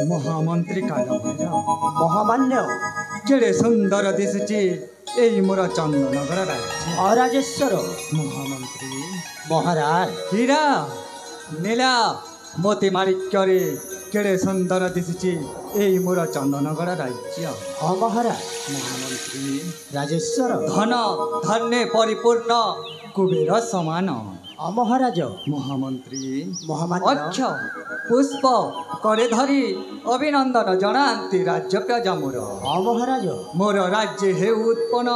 महामंत्री काल भैरव महामान्य केड़े सुंदर दिशुची एई मोर चंदनगर राज्य राजेश्वर महामंत्री महाराज हीरा नीला मोती माणिक्य केड़े सुंदर दिशुची एई मोर चंदनगर राज्य हाँ महाराज महामंत्री राजेश्वर धन धन्य परिपूर्ण कुबेर समान महाराज महामंत्री महामान्य अक्ष पुष्प करे धरी अभिनंदन जनाती राज्य प्रजा मोर महाराज मोर राज्य हे उत्पन्न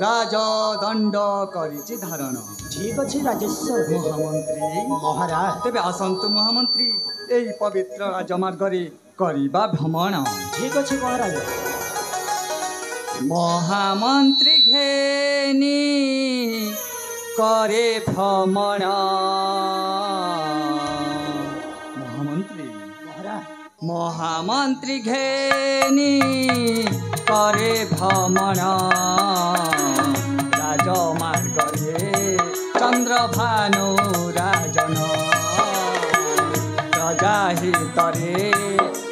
राजदंड करिछि धारण ठीक अच्छे राजेश्वर महामंत्री महाराज तेबे आसंतु महामंत्री एई पवित्र राजमार्गरे करिबा भ्रमण ठीक अच्छे महाराज महामंत्री घेनी करे भ्रमण महामंत्री महाराज महामंत्री घेनी करे भ्रमण राजमार्गरे चंद्रभानु राजन प्रजा हितरे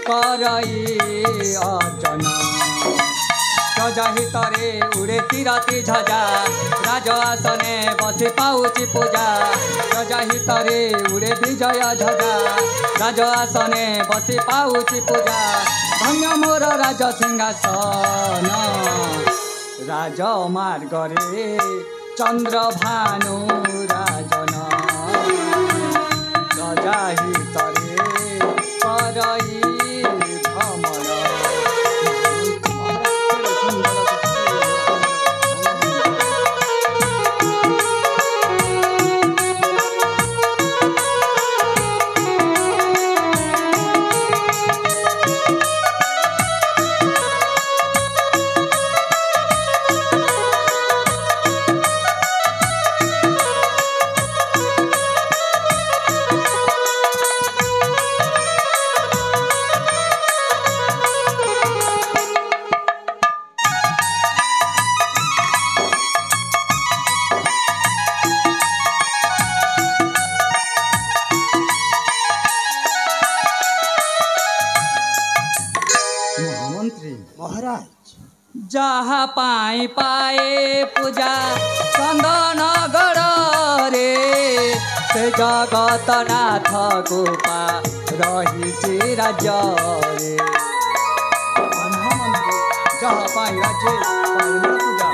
करई अर्जन प्रजा हितरे उड़े तीरती झजा राज आसने बसी पाउची पूजा प्रजा हितरे उड़े विजय झजा राज आसने बसी पाउची पूजा धन्य मोर राज सिंहासन राज मार्गरे चंद्रभानु राजन प्रजा हितरे करई भ्रमण जहाँ पाई पाए पूजा चंदनगढ़ रे से जगत नाथ गोपा रही राज्य रे जहाँ पाई राज्य पूजा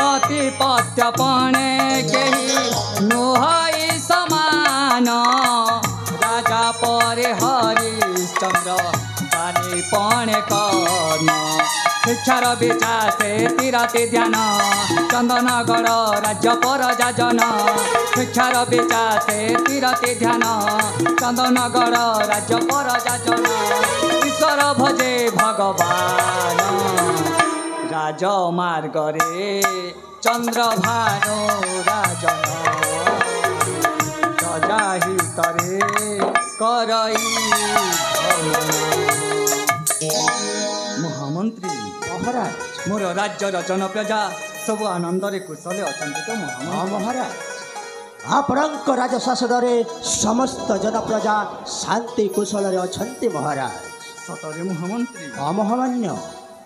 अति पत्यपणे केही नुहई समान राजा परे हरिश्चंद्र पानी पणे कर्ण शिक्षार विचासे तीरती ध्यान चंदनगढ़ राज्य पर जाजन शिक्षार विचासे तीरती ध्यान चंदनगढ़ राज्य पर जाजन ईश्वर भजे भगवान राजमार्गरे चंद्रभानु राजन प्रजा हितरे करई महामंत्री महाराज मोर राज्यर जन प्रजा सब आनंदरे कुशले अछंती तो महाराज आपणक राजशासनरे समस्त जन प्रजा शांति कुशल अछंती महाराज सतरे महामंत्री महामान्य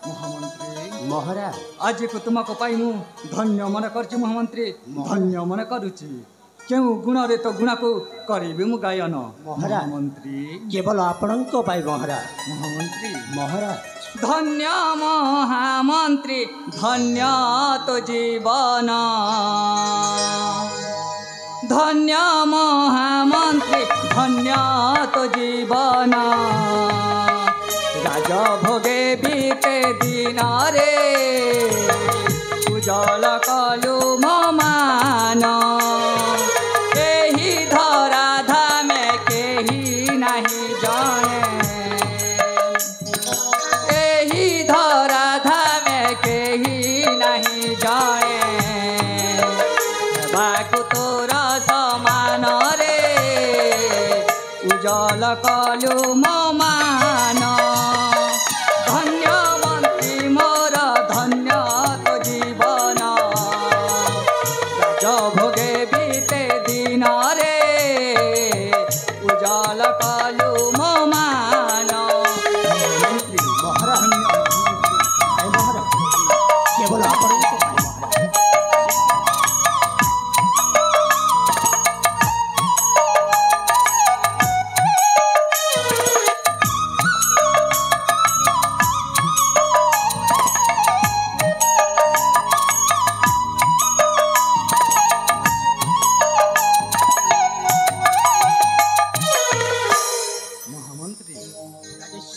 महामंत्री महाराज आज को तुमको पाई मु धन्य मन करछि महामंत्री धन्य मन करुछि केउ गुण रे तो गुण को करिबे मु गायन महामंत्री केवल आपणक पाई महाराज महामंत्री महाराज धन्य महामंत्री धन्य तो जीवन धन्य महामंत्री धन्य तो जीवन राज भोगे बीते दिन रे उजल कलु मान केही धरा धामे केही नहीं जाने केही धरा धामे केही नहीं जाने बाकु तोर समान रे उजल कलु मान धन्य मंत्री मोर धन्य तो जीवन राज भोगे बीते दिन रे उजल कलु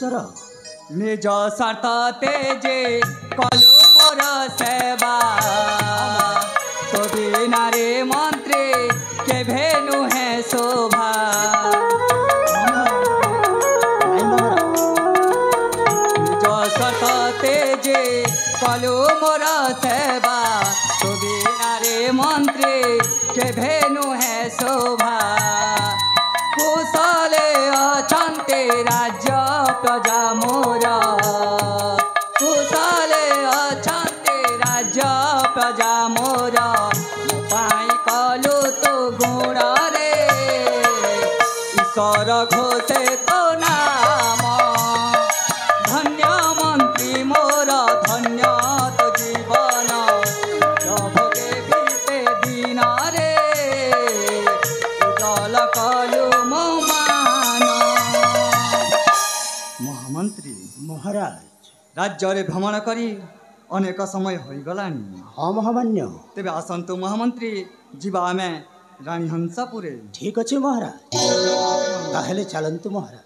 ईश्वर निज स्वार्थ तेजे कलु मोर सेवा तो बिना रे मंत्री केभे नुहे शोभा निज स्वार्थ तेजे कलु मोर सेवा तो बिना रे मंत्री केभे नुहे शोभा कुशले अछन्ते राज्य प्रजा मोर कुशले अछन्ते राज्य प्रजा मोर पाई कलु तो गुण रे ईश्वर घोषे तो नाम धन्य मंत्री मोर धन्य तो जीवन भोगे बीते दिन रे उजल कलु महामंत्री महाराज राज्य रे भ्रमण करी अनेक समय हो गलानी हाँ महामान्य तेबे आसंतु महामंत्री जीवा आमे रानी हंसापुरे ठीक अच्छे महाराज ताहले चलंतु महाराज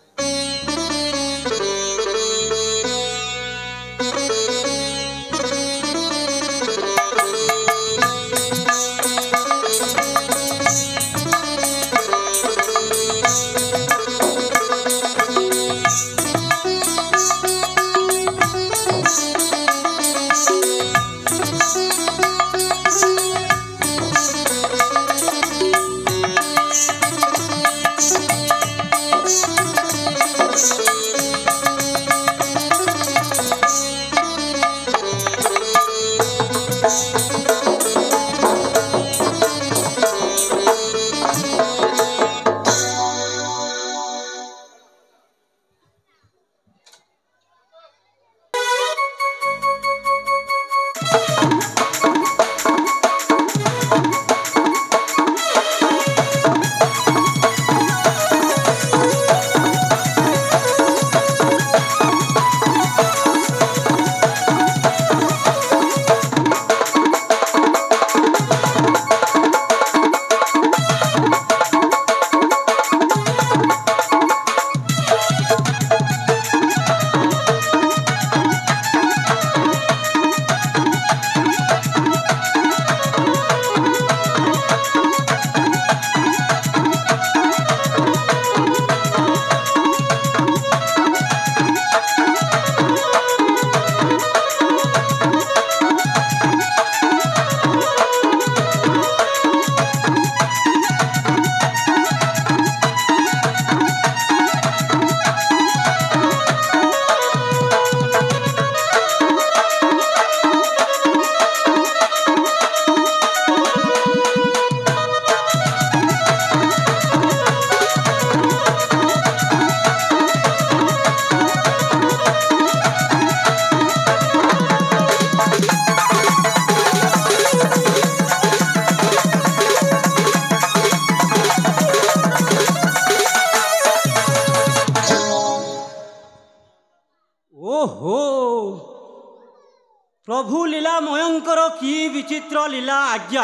प्रभु लीला मयंकर की विचित्र लीला आज्ञा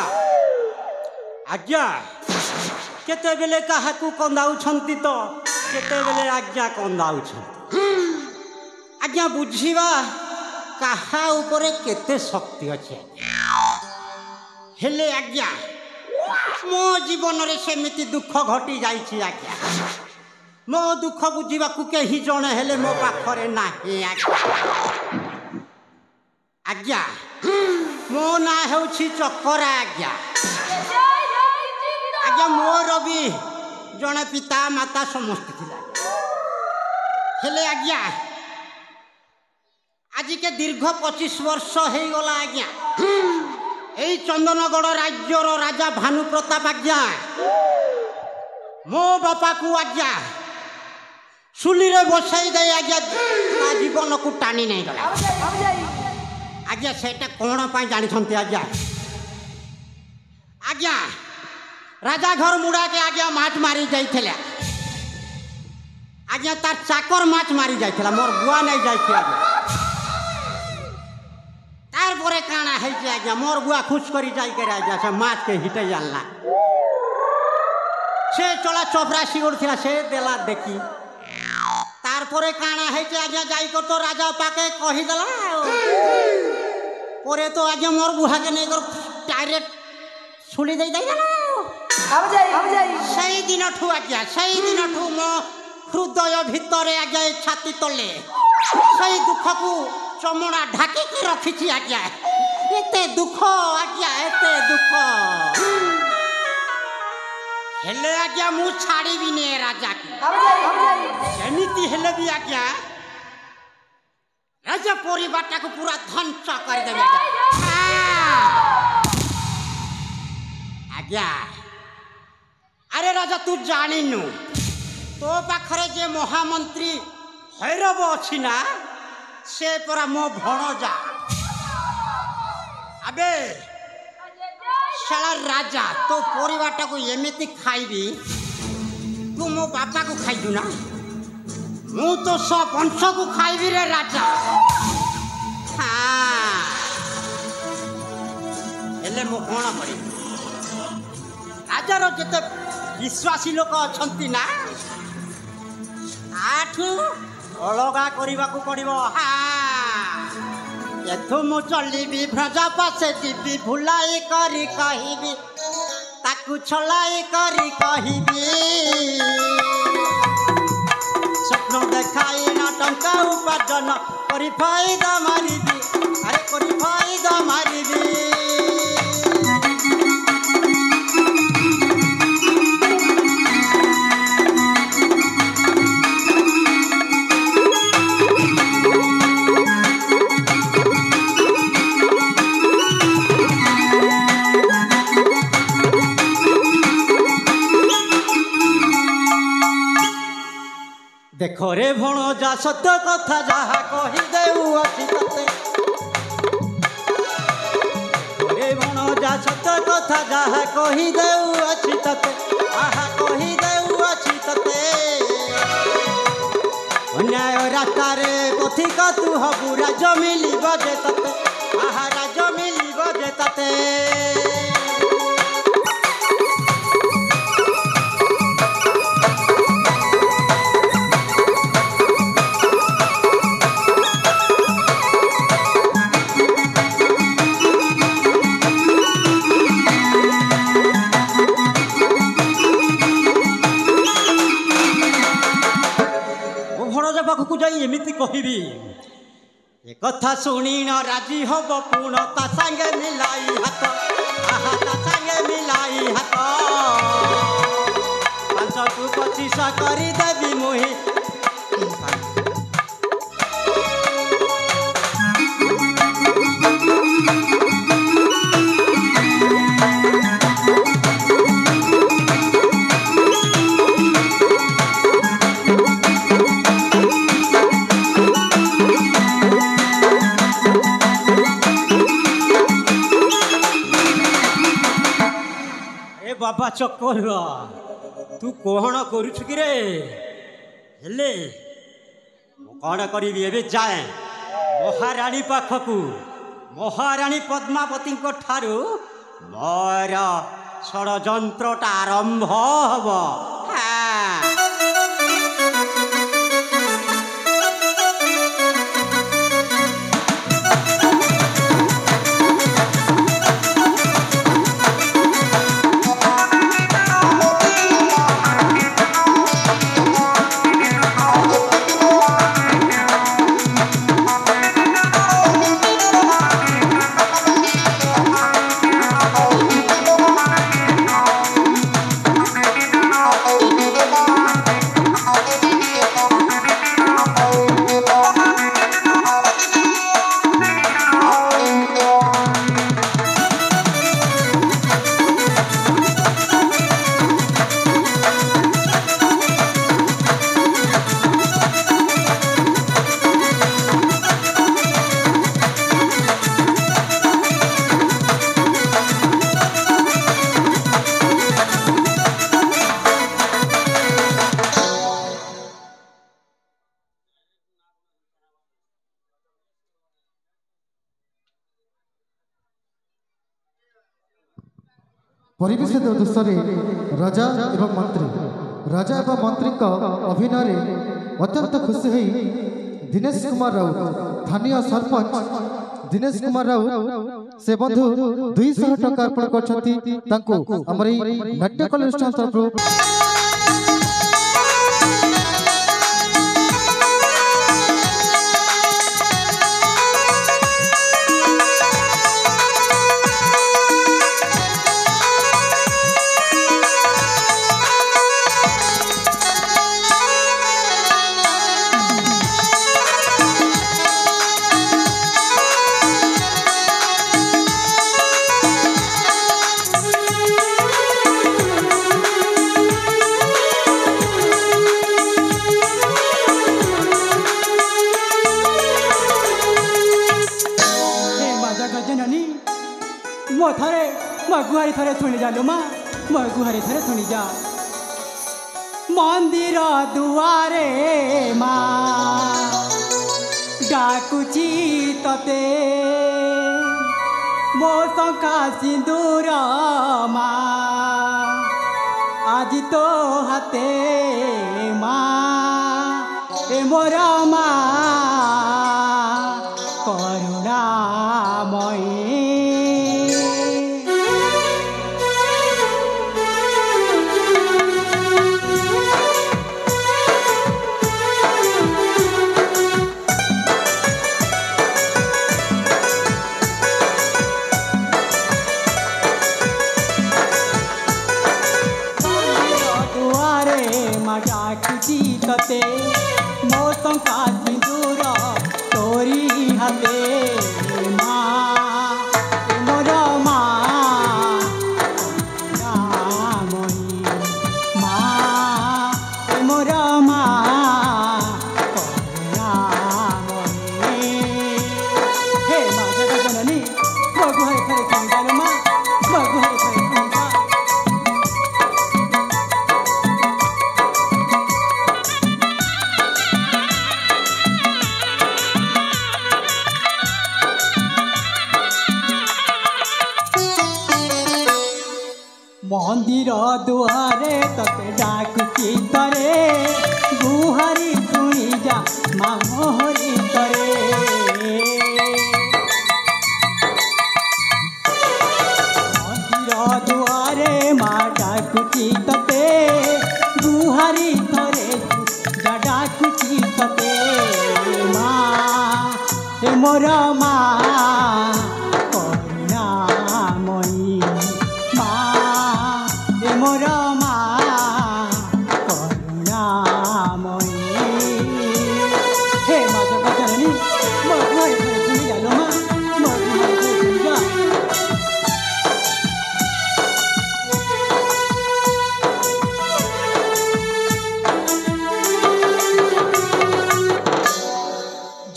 आज्ञा केते बेले काहाकू कंदाउछंती तो केते बेले आज्ञा कंदाउछंती आज्ञा बुझीवा काहा ऊपर केते शक्ति अछि हेले आज्ञा मो जीवन रे सेमिति दुख घटी जाइछि आज्ञा मो दुख बुझीवा को केही जणे हेले मो पाखरे नाही आज्ञा मो ना हेउछि चक्करा आज्ञा आज्ञा मोर भी जने पिता माता समस्त थिला हेले आज्ञा आज के दीर्घ 25 वर्ष हे गला आज्ञा एई चंदनगढ़ राज्यर राजा भानु प्रताप आज्ञा मो बापा को आज्ञा सुली रे बसाई दे आज्ञा जीवन को टाणी नहीं गला आज्ञा सेटा कोण पाई जानी छंती आज्ञा आज्ञा राजा घर मुड़ा के आज्ञा माछ मारी जाइथिला आज्ञा तार चाकर माछ मारी जाइथिला मोर बुआ नहीं जाइथि आज्ञा तार परे काना है जे आज्ञा मोर बुआ खुश करी जाई के आज्ञा से माछ के हिटे जानला से चला चोपरा सिगुड़ थिला से देला देखी तार परे काना है जे आज्ञा जाई को तो राजा पाके कहि दला परे तो आज्ञा मोर बुहा के नै कर डायरेक्ट सुली दे दला अब जाई सही दिन ठु आज्ञा सही दिन ठु मो हृदय भितरे आज्ञा छाती तले सही दुख को चमड़ा ढाकी की रखी छी आज्ञा एते दुख आज्ञा एते दुख हेले आज्ञा मु छाड़ी भी ने राजा की अब जाई एमिति हेले भी आज्ञा राजा परिवारटा को पूरा ध्वंस कर देबे आज्ञा अरे राजा तू जानिनु तो पाखरे जे महामंत्री भैरव अछि ना से परा मो भणजा अबे साला राजा तो परिवारटा को एमिति खाइबी तू मो बापा को खाइदु ना मु तो सब वंश को खाइबी रे राजा हाँ हेले मो कोण करी राजार जते विश्वासी लोक अछंती ना आठु अलगा करबा को पड़िबो हाँ एथु मु चलीबी भ्रजा पासे जीबी भुलाई करी कहिबी ताकू छलाई करी कहिबी स्वप्न देखाई ना टंका उपार्जन करी फायदा मारिबी अरे करी फायदा मारिबी देखो रे भणजा सत्य कथा जहा कहि देउ अछि तते रे भणजा सत्य कथा जहा कहि देउ अछि तते आहा कहि देउ अछि तते अन्याय रास्ता रे पथिक तू हबु राज मिलिब जे तते आहा राज मिलिब जे तते पाखु जाई एमिति कहिबी ए कथा शुणी न राजी हब पूर्ण ता संगे मिलाई हाथ आहा ता संगे मिलाई हाथ 5 टू 25 करी देबी मोहि बाबा चक्कर तू कौन करुछ कि रे हेले कौन करी एबे जाए महाराणी पाखकू महाराणी पद्मावती ठारू मोर षड़यंत्रटा आरंभ हब परिवेशित दृश्य राजा एवं मंत्री अभिनय अत्यंत खुशी हुई दिनेश कुमार राउत स्थानीय सरपंच दिनेश कुमार राउत से बंधु 200 टका अर्पण करछथि तांको हमर नाट्य कला अनुष्ठान तरफ गुहारी थरे थुणी जा लो माँ मो गुहारी थरे थुणी जा मंदिर दुआरे माँ डाकुची तते मो शंका सिंदूर माँ आज तो हाथे माँ ए मोर माँ करुणामयी तते मौसम का सिंदूर तोरी हाथे माँ मोर माँ रामणी माँ मोर माँ रामणी हे माँ जगजननी मगु हरे थरे थुणी माँ मगु हरे थरे थुणी मंदिर दुआरे तते डाकुची तरे गुहारी सुनी जा माँ मोहरी तरे मंदिर दुआरे माँ डाकुची तते गुहारी तरे जा डाकुची तते माँ हे मोर माँ करुणामयी मोर माँ करुणामयी हे माँ जगजननी मो गुहारी थरे थुणी जा लो माँ मो गुहारी थरे थुणी जा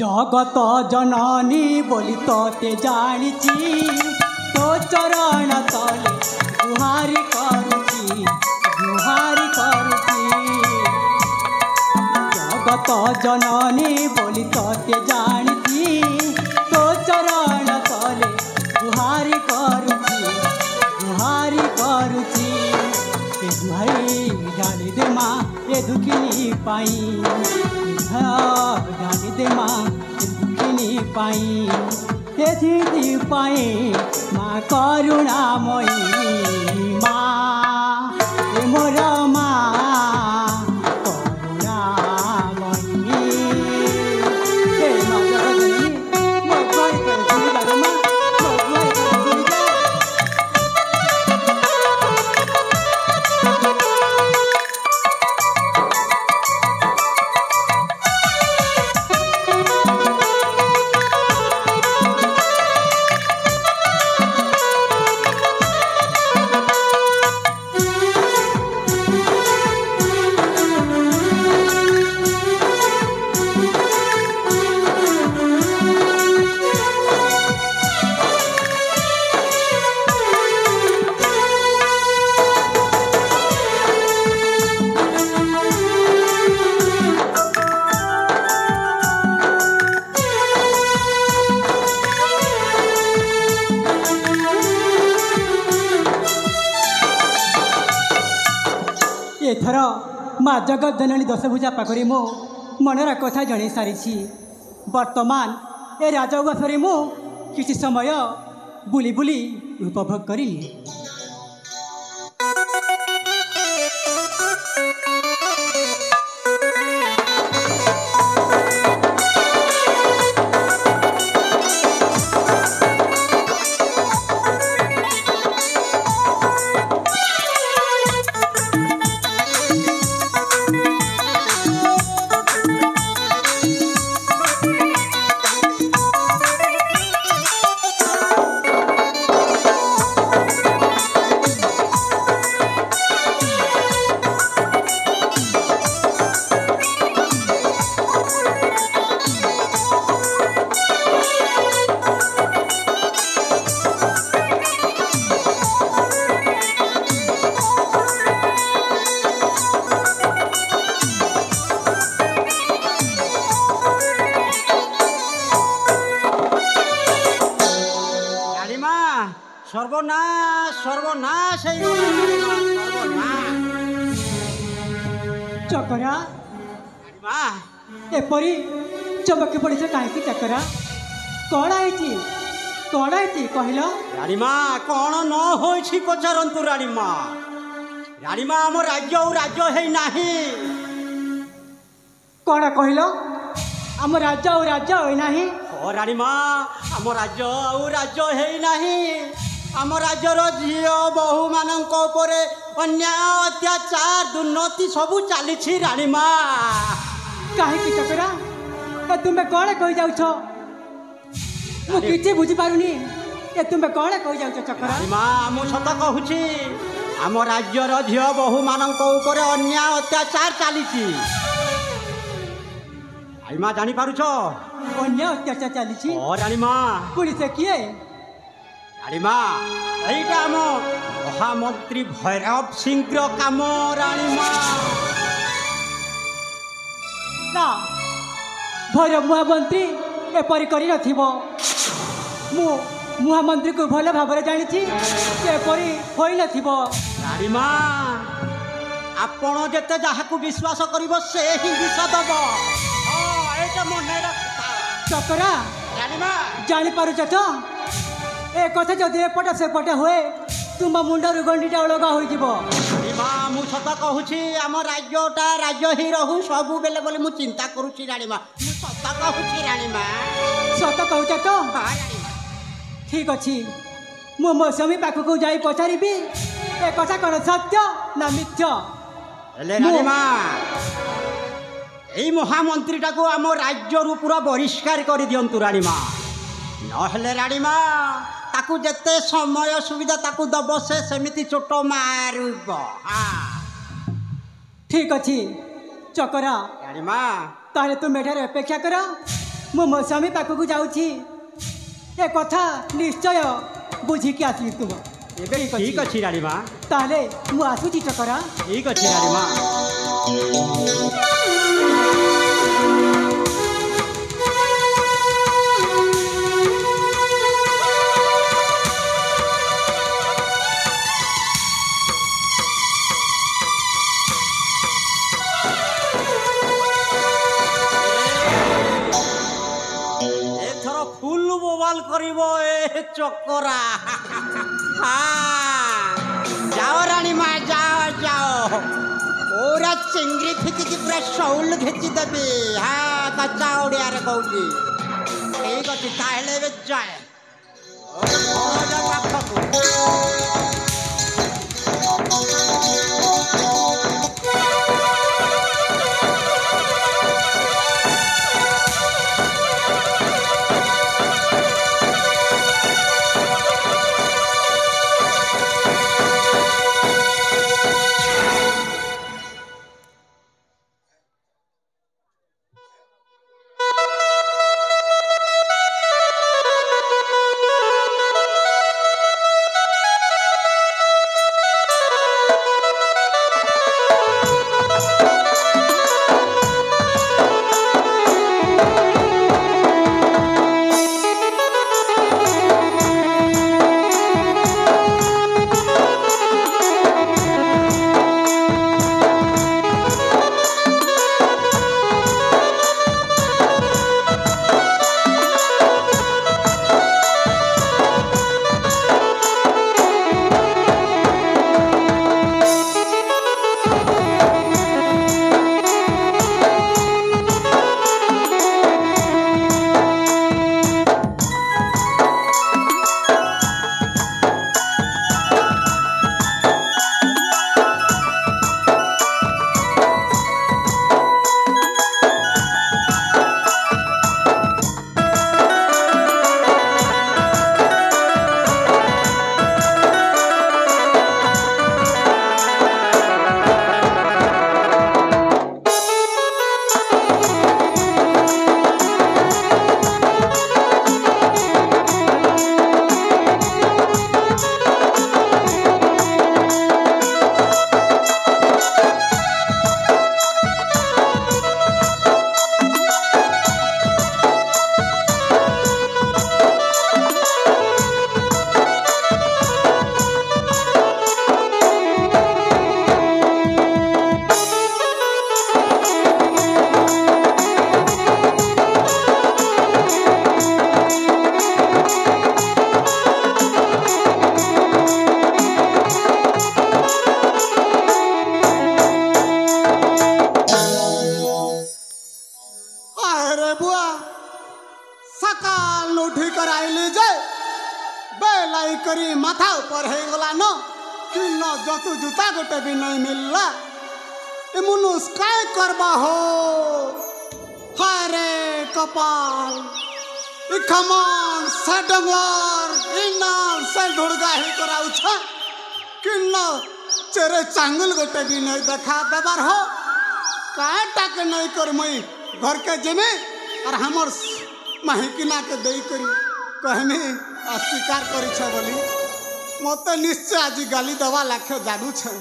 जगत जननी बोली ते जानिची तो चरण तले गुहारी गुहारी करुची जगत जननी बोली ते जानिची तो चरण तले गुहारी करुची ए गुहारी जानी दे माँ ये दुखिनी पाई जानी दे माँ ये दुखिनी पाई ये दीदी पाई माँ करुणामयी माँ मोर माँ करुणामयी हे माँ जगजननी मो गुहारी थरे थुणी जा लो माँ मो गुहारी थरे थुणी जा एथर माँ जगत जननी दशभुजा पाखरी मो मनर कथा जन सारी वर्तमान ए राजउगासरे मु किसी समय बुली बुली उपभोग करी। सर्वनाश सर्वनाश चकरा एपरी चमकी पड़ी कहीं चकरा कौन आई कहल राणीमा कौन न हो पचारतु राणीमा राणीमा आम राज्य और राज्य है नहीं कौन कहल आम राज्य और राज्य है नहीं ओ राणीमा आम राज्य और राज्य है नहीं आम राज्यर झील बहु मान अन्याय अत्याचार दुर्नीति सबू चली राणीमा कहीं चकरा तुम्हें कौन कही जाऊ मुझे बुझीपारूनी तुम्हें कौन कही जाऊ चकरा राणीमा मु सत कहूँ आम राज्यर झील बहु मान अन्याय अत्याचार चली राणीमा जानी पारुछ अन्याय अत्याचार चली राणीमा पुलिस किए राणीमा यहीटा आम महामंत्री भैरव सिंह काम राणीमा ना भैरव महामंत्री एपरी कर महामंत्री को भल भाव जानी एपरी हो राणीमा आपण जेते जहाकू विश्वास करिवो से ही विष दब मन चकरा राणीमा जानी पारुछ तो ए कथा जदि एपटे सेपटे हुए तुम मुंडर गंडीटा अलगा हो मु सत कहूँ आम राज्यटा राज्य ही रहू सबु बेले बोले मु चिंता करुँची राणीमा मु सत कहूँ राणीमा सत कहूच तो ठीक अच्छे मु मो स्वामी पाखक जाई पचारि ए कथा कौन सत्य ना मिथ्या राणीमा यही महामंत्रीटा को आम राज्य पूरा बहिष्कार कर दिंतु राणीमा नहेले राणीमा ताकू जेते समय सुविधा ताकू दब से सेमिति चोट मारुब ठीक अच्छे चकरा राणीमा ताले तुम एठारे अपेक्षा कर मु मो स्वामी पाखक जाऊँगी ए कथा निश्चय बुझिकी आसि तुम ठीक अच्छी राणीमा ताले मु आसुची चकरा ठीक अच्छी राणीमा चकरा जाओ राणीमा जाओ जाओ पूरा चिंगड़ी फिकी पूरा शौल घेची देवी हाँ कच्चा ओडिया कहूँ ठीक अच्छे ताहले जाए गाधी कर आइली जे बेलाई करी माथा ऊपर है गला न कि न जतु जूता गोटे भी नहीं मिलला ए मुनुस काय करबा हो हाय रे कपाल इ खमान से डंगर इना से ढुड़गा ही कराउ छ कि न चेरे चांगुल गोटे भी नहीं देखा देबार हो काय टाके नहीं कर मई घर के जिमे और हमर महकिना के देई करी कहने अस्वीकार करी छ बोली मत निश्चय आज गाली दवा लाखे जादू छ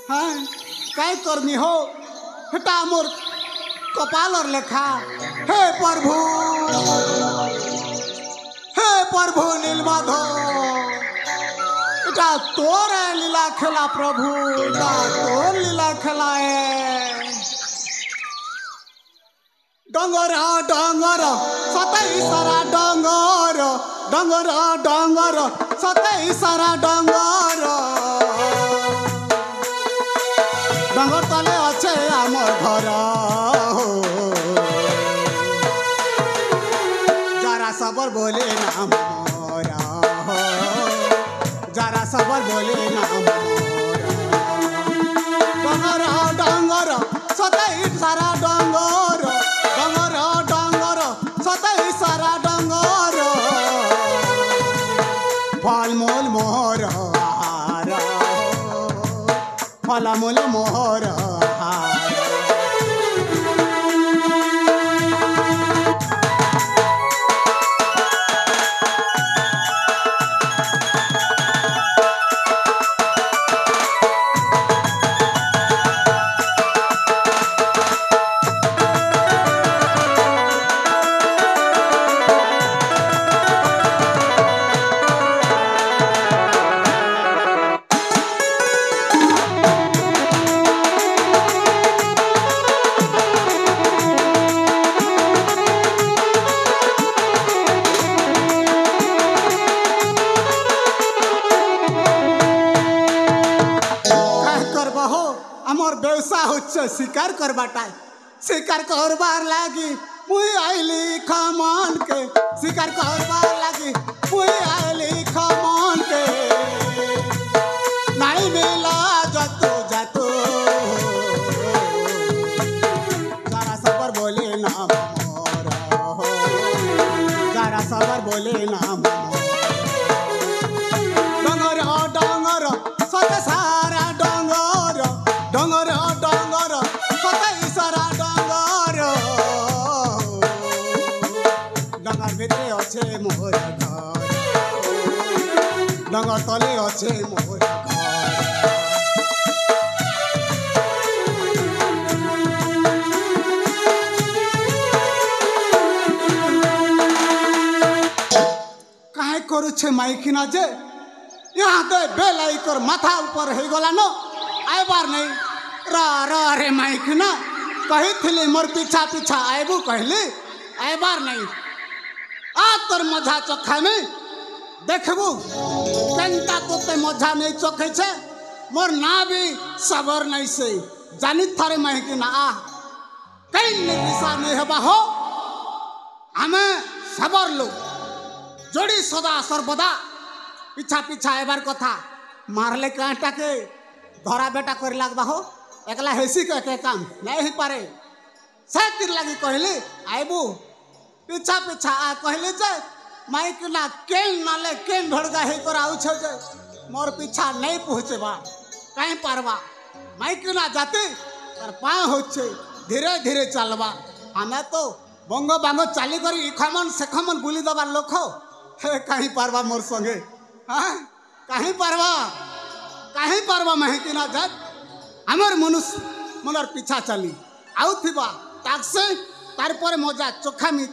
हाँ काय करनी हो हटा मोर कपाल और लेखा हे प्रभु नीलमाधव इटा तोर लीला खेला प्रभु इटा तोर लीला खेला है डंगर डंगर सतई सारा डंगर डंगर डंगर सतई सारा डंगर डंगर तले अच्छे आमर घर जरा सबर बोले ना मोरा जरा सबर बोले ना मोरा डंगर डंगर सतई सारा डंगर डंगर डंगर सतई सारा डंगर फलमूल मोहर फलमूल मोहर शिकार करबाटा शिकार करबार लागी मुई आइली खमान के शिकार करबार लागी मुई आइली खमान के नहीं मिला जतो जतो जरा सबर बोले ना मोरा जरा सबर बोले ना डंगर डंगर सत सारा डंगर डंगर डंगर सतई सारा डंगर डंगर भितरे अच्छे मोर घर डंगर तले अच्छे मोर घर काहे करुछे माइकिना जे यहाँ दे बेलाई कर माथा ऊपर हो गला न आइबार नहीं रे माइकिना कही थी मोर पीछा पीछा आबू कहली आइबार नहीं आ तोर मजा चखा में देखबू केनता तोते मजा नहीं चखे छे मोर ना भी सबर नहीं से जानी थारे माइकिना आ कहीं दिशा नहीं हेबा हो हमें सबर लो जोड़ी सदा सर्वदा पीछा पीछा आइबार कथा मारले कांटा के धरा बेटा कर लगवा हो एकला हेसी के काम नहीं ही पारे से तीर लगी कहली आइबू पीछा पीछा आ कहली जे माइक ना केन नाले केन भड़गा हे कर आउ छ जे मोर पीछा नहीं पहुंचबा कहीं पारबा माइक ना जाते तर पाए होछे धीरे धीरे चलबा हमें तो बंग बांग चाली करी खमन से खमन बुली दबा लोक हे कहीं पारबा मोर संगे हां कहीं पारबा महकी ना जात हमर मनुष्य मनर पीछा चली आउ थिबा ताकसे तार पर मजा चोखा मी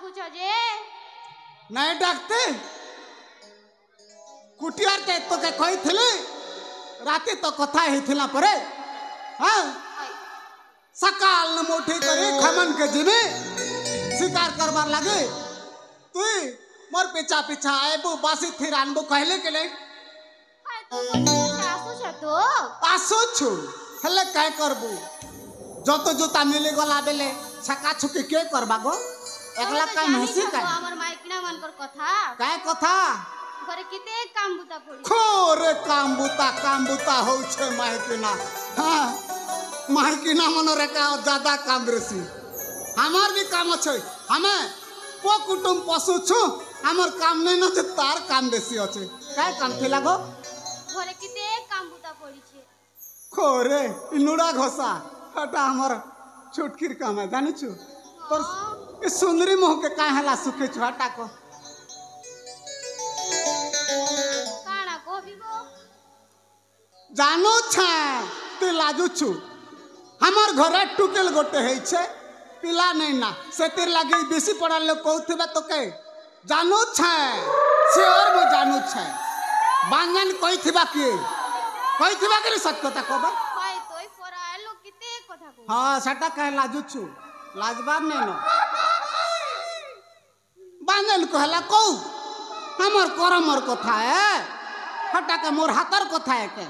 ডাকুছ যে नहीं डाकते कुटियार के तो के कही थिले राती तो कथा ही थिला परे हां सकाल न मोठी करे खमन के जिने शिकार करबार लागे तू मोर पीछा पीछा आएबू बासी थिर आनबू कहले के ले हाय तो आसुछ तो आसो छु हेले काय करबू जतो जोता मिले गला बेले छका छुकी के करबा गो एकला काय नसी काय हमर माइकिना मनकर कथा काय कथा घरे किते काम बुता पड़ी खोरे काम बुता हो छे माइकिना हां माइकिना मनरे का ज्यादा काम रेसी हमार भी काम छै हमें को कुटुम पशु छु हमर काम नै न जे तार काम बेसी अछि काय काम थिला गो घरे किते काम बुता पड़ी छे खोरे इनुड़ा घोसा हटा हमर छोटकीर काम है जानि छु तोर ए सुंदरी मोह के काय हला सुखे छु हटा को काना कहबिबो जानो छे ते लाजू छु हमर घरे टुकेल गोटे है छे पिला नहीं ना सेतिर लागे बेसी पड़ा लोग कहथिबा तो के जानो छे सियोर मो जानो छे बांगन कहथिबा के सत्य कथा कहबा हाय तोय पराय लोग किते कथा को हां सेटा कह लाजू छु लाजबार नहीं न बांगन कहला को हमर करमर कथा है हटा के मोर हाथर कथा है के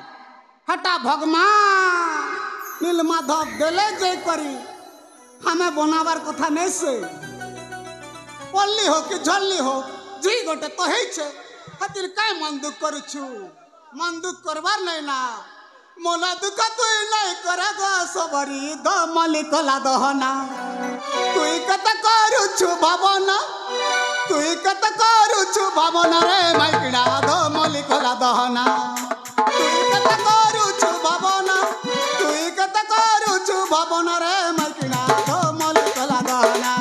हटा भगवान नीलमाधव देले जे करी हमें बनावार कथा नहीं से पल्ली हो कि झल्ली हो जी गोटे तो है छे खातिर काय मन दुख करू छु मन दुख करबार नहीं ना मोला दुख तू नहीं करे गो सबरी द मलिकला दहना तू कत करू छु भावना तू कत करू छु भावना रे माइकिना द मलिकला दहना तू कत करू छु भावना तू कत करू छु भावना रे माइकिना द मलिकला दहना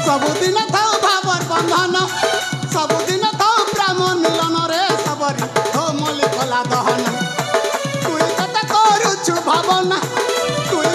सबुदिन थाउ भावर बंधन सबुदिन थाउ प्रेम मिलन रे सबरी हो मलिकला दहन तुई कत करू छु भावना तुई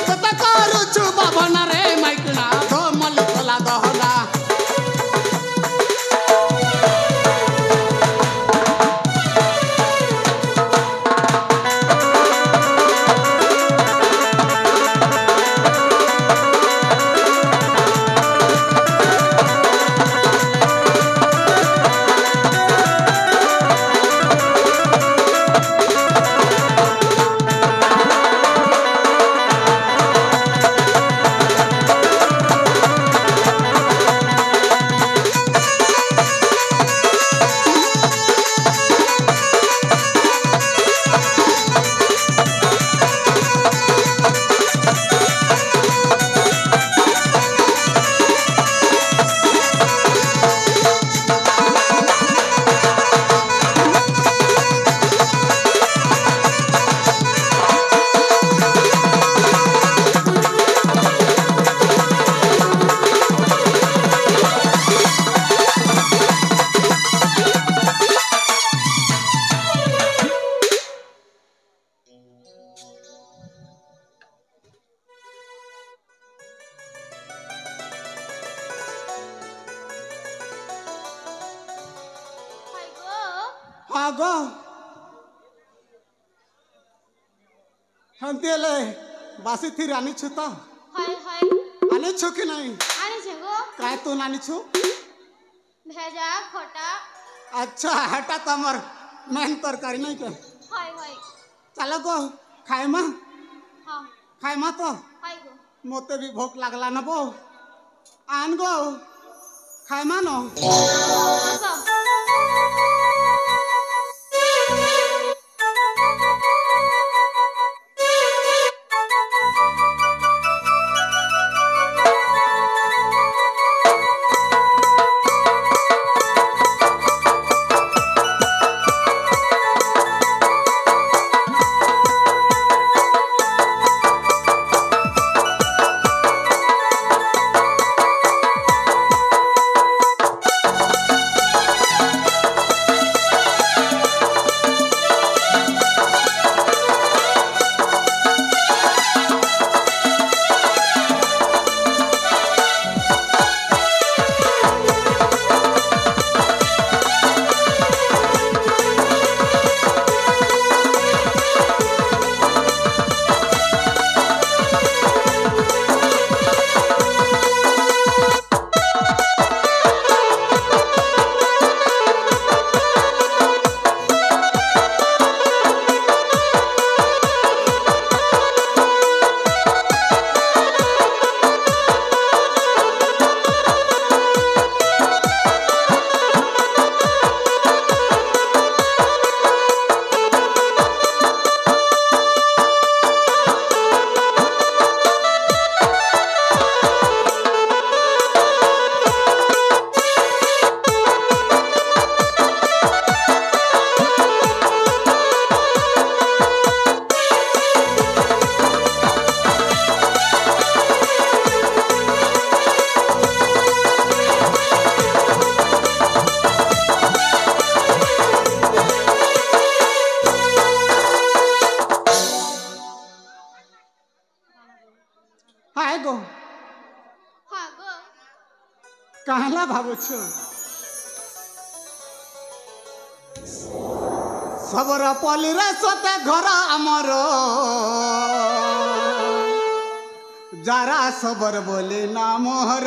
हाँ गो हमती ले बासी थी रानी छु तो हाय हाय आने छु कि नहीं आनी छे गो काय तू नानी छु भेजा खटा अच्छा हटा तमर मेन तरकारी नहीं के हाय हाय चलो गो खाए मा हाँ खाए मा तो हाय गो मोते भी भूख लागला न बो आन गो खाए मा नो सब हाय गो हाँ गो कहला भाबो छु सबरा पली रे सोते घर हमर जारा सबर बोले ना मोहर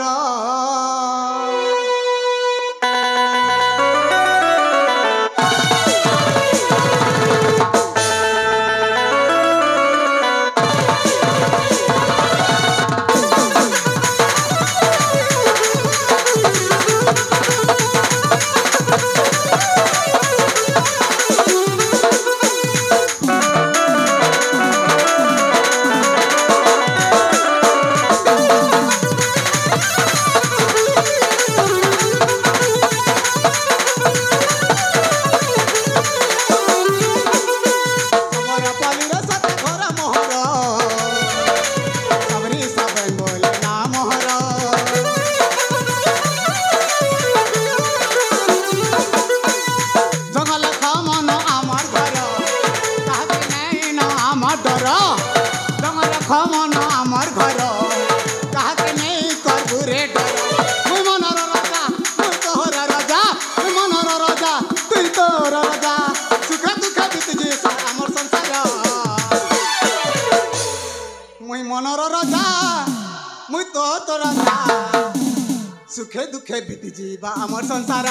सुखे दुखे बीती जीवा अमर संसार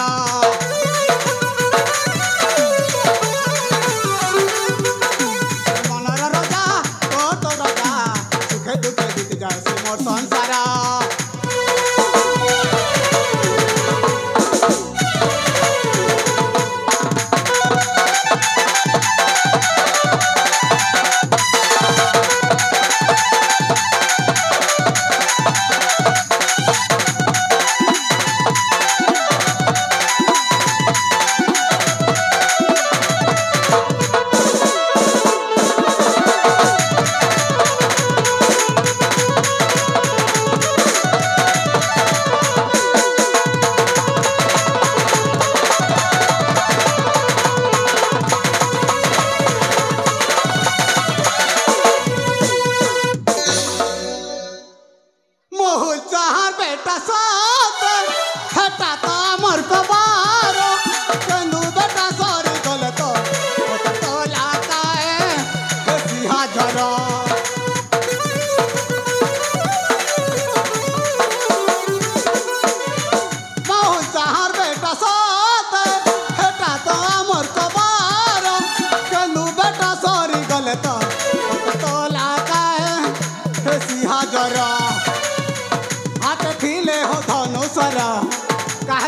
मनर रजा तो रजा सुखे दुखे बीती जाए से मोर संसार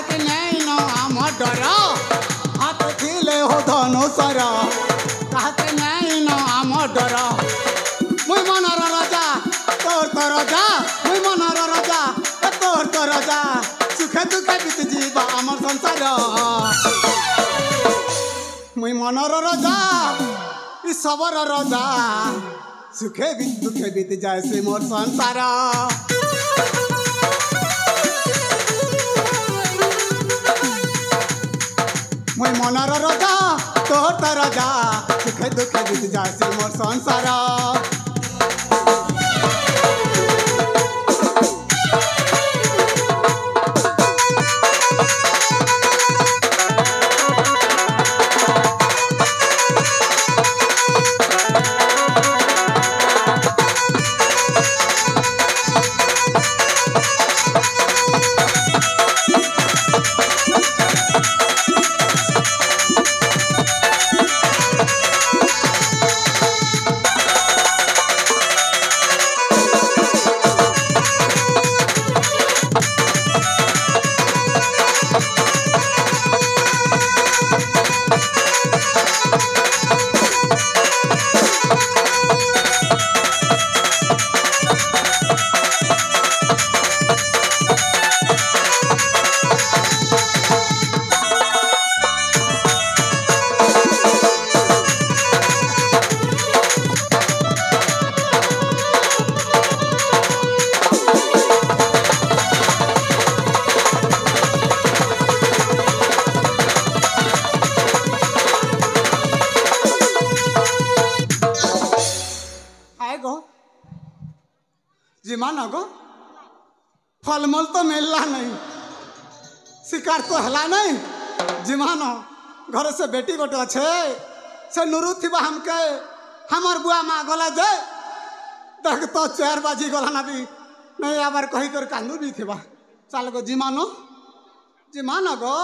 কাহাকে নেইন আমার ডর হাত ଥିଲେ হো ধনুষর কাহাকে নেইন আমার ডর মুই মনর রাজা তোর তো রাজা মুই মনর রাজা তোর তো রাজা সুখে দুঃখে বিতি যাবা আমার সংসার মুই মনর রাজা ই সবর রাজা সুখে দুঃখে বিতি যায় সে মোর সংসার মুই মনর রাজা তোর তো রাজা সুখে দুঃখে বিতি যায় সে মোর সংসার जिमान गो फलमूल तो मिलला नहीं शिकार तो हला नहीं जिमान घर से बेटी गोटे अच्छे से नुरु थी हमके हमार बुआ माँ गला जे देख तो 4 बाजी गला ना भी नहीं आबार कही कर कांदू भी थी चल गो जिमान गो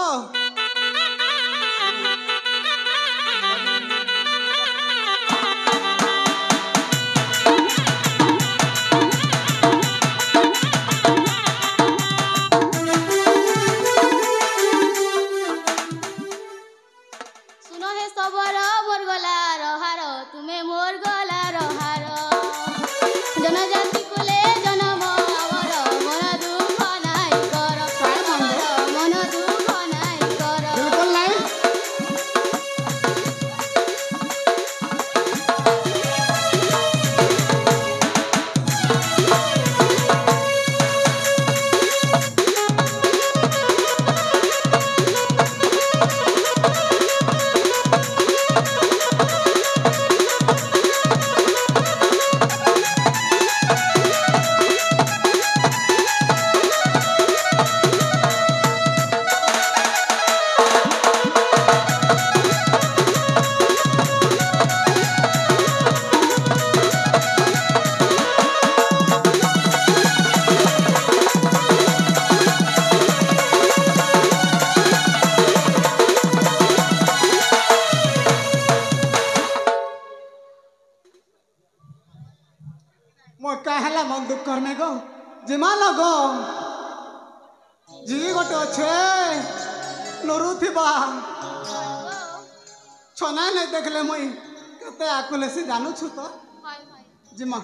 कहला मन दुख करने गो जिमान गो जी गोटे अच्छे नरू थी छना नहीं देखले मुई कते आकुले से जानू छु तो जिमा